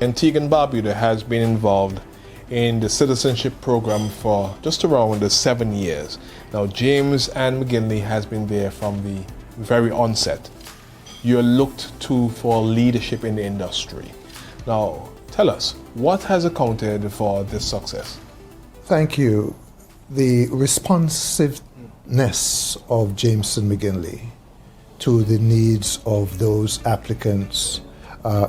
Antigua and Barbuda has been involved in the citizenship program for just around 7 years. Now, James and Maginley has been there from the very onset. You're looked to for leadership in the industry. Now, tell us, what has accounted for this success? Thank you. The responsiveness of James and Mcginley to the needs of those applicants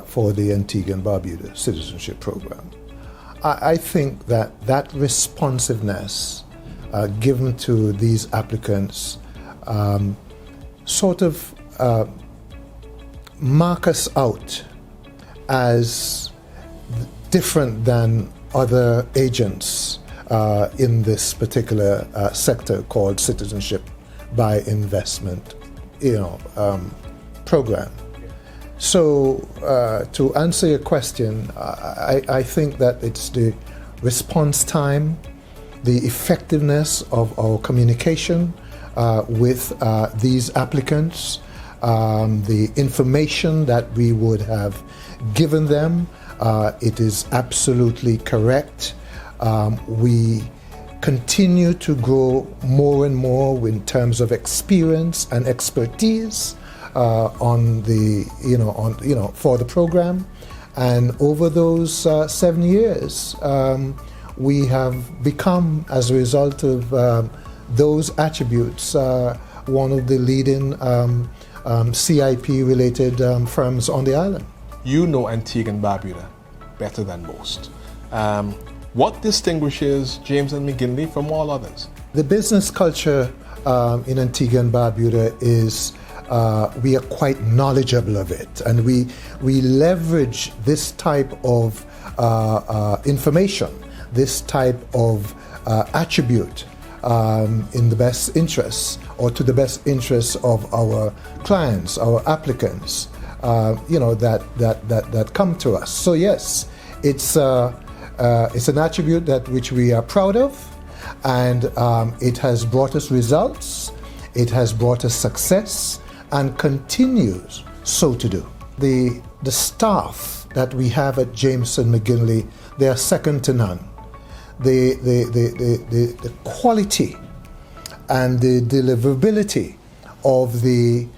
for the Antigua and Barbuda citizenship program. I think that responsiveness given to these applicants sort of mark us out as different than other agents in this particular sector called citizenship by investment, program. So to answer your question, I think that it's the response time, the effectiveness of our communication with these applicants, the information that we would have given them. It is absolutely correct. We continue to grow more and more in terms of experience and expertise on the for the program, and over those 7 years, we have become, as a result of those attributes, one of the leading CIP-related firms on the island. You know Antigua and Barbuda better than most. What distinguishes James and Maginley from all others? The business culture in Antigua and Barbuda is we are quite knowledgeable of it, and we leverage this type of information, this type of attribute in the best interests, or to the best interests of our clients, our applicants, that come to us. So yes, it's an attribute that which we are proud of, and it has brought us results, it has brought us success, and continues so to do. The staff that we have at James and Maginley, they are second to none. The quality and the deliverability of the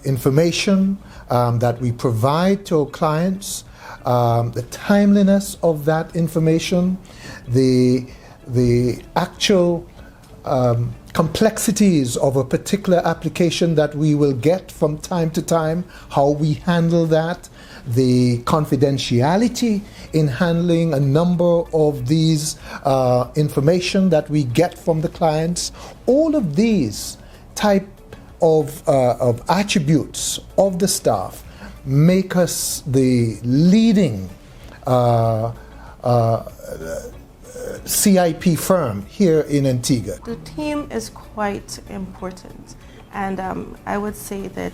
information that we provide to our clients, the timeliness of that information, the actual complexities of a particular application that we will get from time to time, how we handle that, the confidentiality in handling a number of these information that we get from the clients. All of these type of attributes of the staff make us the leading CIP firm here in Antigua. The team is quite important, and I would say that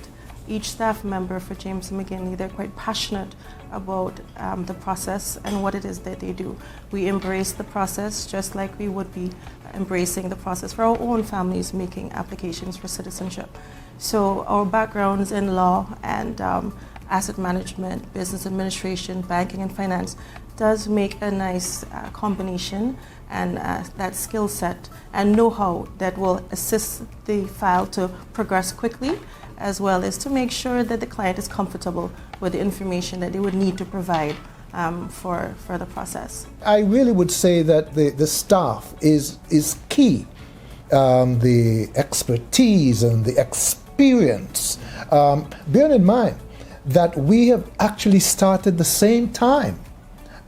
each staff member for James and Maginley, they're quite passionate about the process and what it is that they do. We embrace the process just like we would be embracing the process for our own families making applications for citizenship. So our backgrounds in law and asset management, business administration, banking and finance does make a nice combination, and that skill set and know-how that will assist the file to progress quickly, as well as to make sure that the client is comfortable with the information that they would need to provide for the process. I really would say that the staff is key. The expertise and the experience. Bear in mind that we have actually started the same time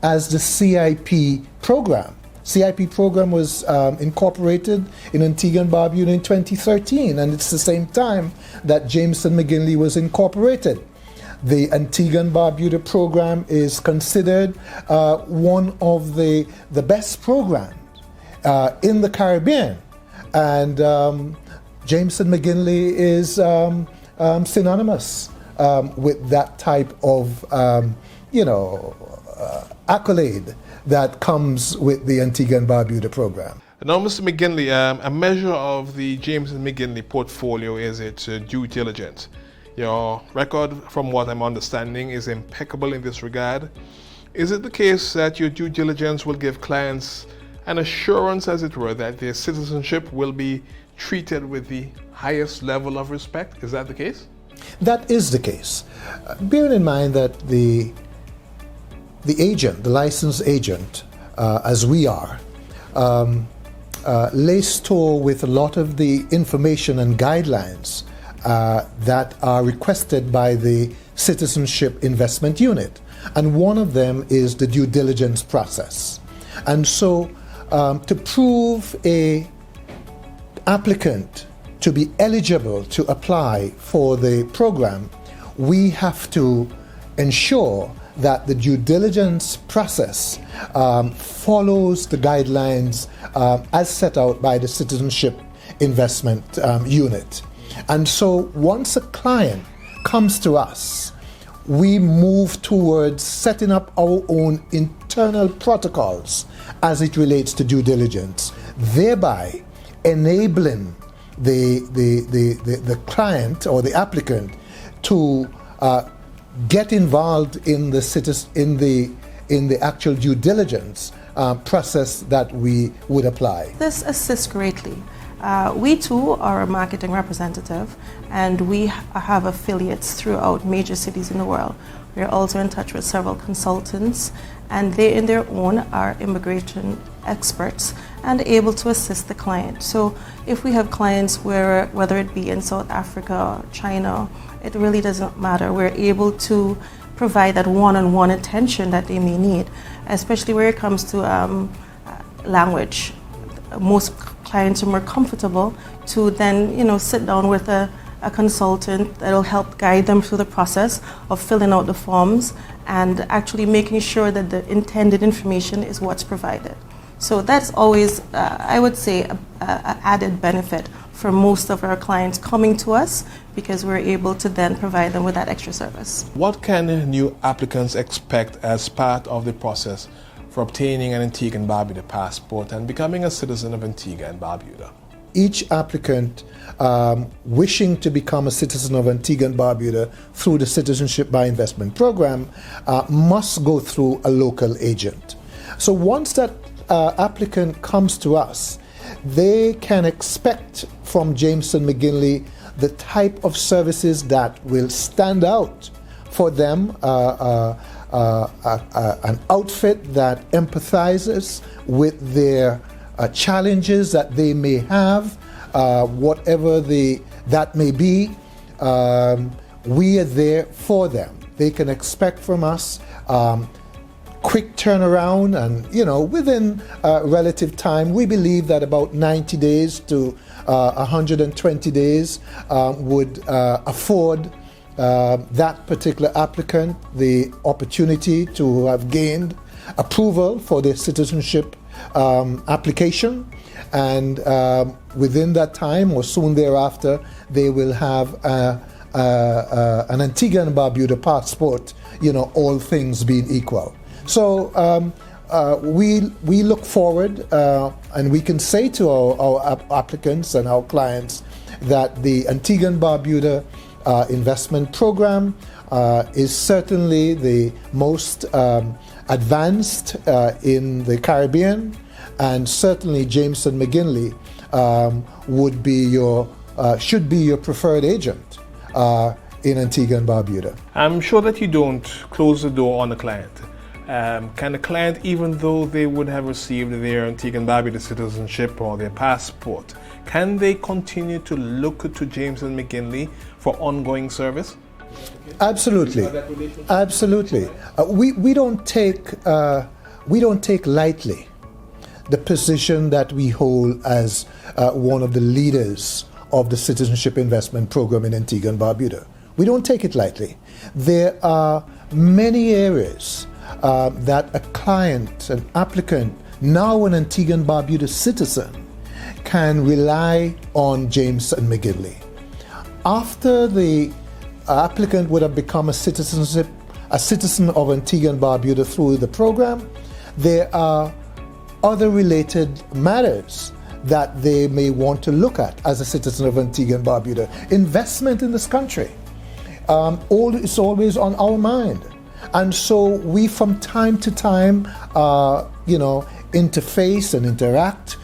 as the CIP program. CIP program was incorporated in Antigua and Barbuda in 2013, and it's the same time that James and Maginley was incorporated. The Antigua and Barbuda program is considered one of the best programs in the Caribbean, and James and Maginley is synonymous with that type of accolade that comes with the Antigua and Barbuda program. Now, Mr. Mcginley, a measure of the James and Maginley portfolio is its due diligence. Your record, from what I'm understanding, is impeccable in this regard. Is it the case that your due diligence will give clients an assurance, as it were, that their citizenship will be treated with the highest level of respect? Is that the case? That is the case. Bearing in mind that the agent, the licensed agent, as we are, lays store with a lot of the information and guidelines that are requested by the Citizenship Investment Unit. And one of them is the due diligence process. And so to prove a applicant to be eligible to apply for the program, we have to ensure that the due diligence process follows the guidelines as set out by the Citizenship Investment Unit. And so once a client comes to us, we move towards setting up our own internal protocols as it relates to due diligence, thereby enabling the client or the applicant to get involved in the actual due diligence process that we would apply. This assists greatly. We too are a marketing representative, and we have affiliates throughout major cities in the world. We are also in touch with several consultants, and they in their own are immigration experts and able to assist the client. So if we have clients whether it be in South Africa, China, it really doesn't matter. We're able to provide that one-on-one attention that they may need, especially where it comes to language. Most clients are more comfortable to then, sit down with a consultant that will help guide them through the process of filling out the forms and actually making sure that the intended information is what's provided. So that's always, I would say, an added benefit for most of our clients coming to us, because we're able to then provide them with that extra service. What can new applicants expect as part of the process for obtaining an Antigua and Barbuda passport and becoming a citizen of Antigua and Barbuda? Each applicant wishing to become a citizen of Antigua and Barbuda through the Citizenship by Investment Program must go through a local agent. So once that applicant comes to us, they can expect from Jameson Mcginley the type of services that will stand out for them, an outfit that empathizes with their challenges that they may have, whatever that may be. We are there for them. They can expect from us quick turnaround, and within relative time. We believe that about 90 days to 120 days would afford that particular applicant the opportunity to have gained approval for their citizenship application, and within that time or soon thereafter they will have an Antigua and Barbuda passport, all things being equal. So we look forward, and we can say to our applicants and our clients that the Antigua and Barbuda investment program is certainly the most advanced in the Caribbean, and certainly Jameson Mcginley should be your preferred agent in Antigua and Barbuda. I'm sure that you don't close the door on the client. Can the client, even though they would have received their Antigua and Barbuda citizenship or their passport, can they continue to look to Jameson Mcginley for ongoing service? Absolutely, absolutely. We don't take lightly the position that we hold as one of the leaders of the Citizenship Investment Program in Antigua and Barbuda. We don't take it lightly. There are many areas that a client, an applicant, now an Antigua and Barbuda citizen, can rely on Jameson Mcginley. After the applicant would have become a citizen of Antigua and Barbuda through the program, there are other related matters that they may want to look at as a citizen of Antigua and Barbuda. Investment in this country, it's always on our mind. And so we from time to time, interface and interact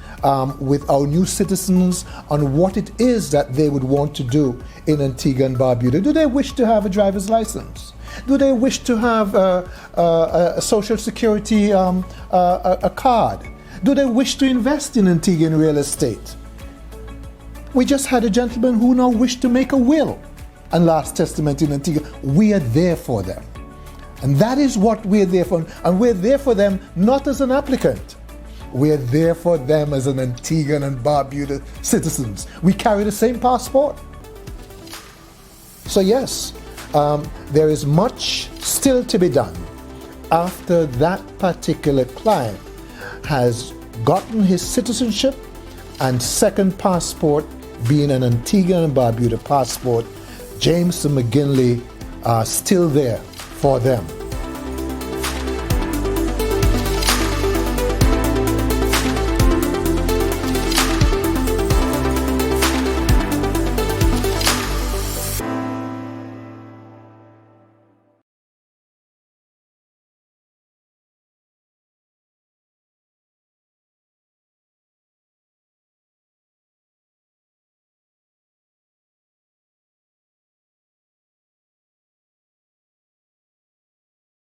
with our new citizens on what it is that they would want to do in Antigua and Barbuda. Do they wish to have a driver's license? Do they wish to have a social security a card? Do they wish to invest in Antiguan real estate? We just had a gentleman who now wished to make a will and last testament in Antigua. We are there for them. And that is what we're there for. And we're there for them not as an applicant. We're there for them as an Antiguan and Barbuda citizens. We carry the same passport. So yes, there is much still to be done after that particular client has gotten his citizenship and second passport being an Antigua and Barbuda passport. James and Mcginley are still there for them.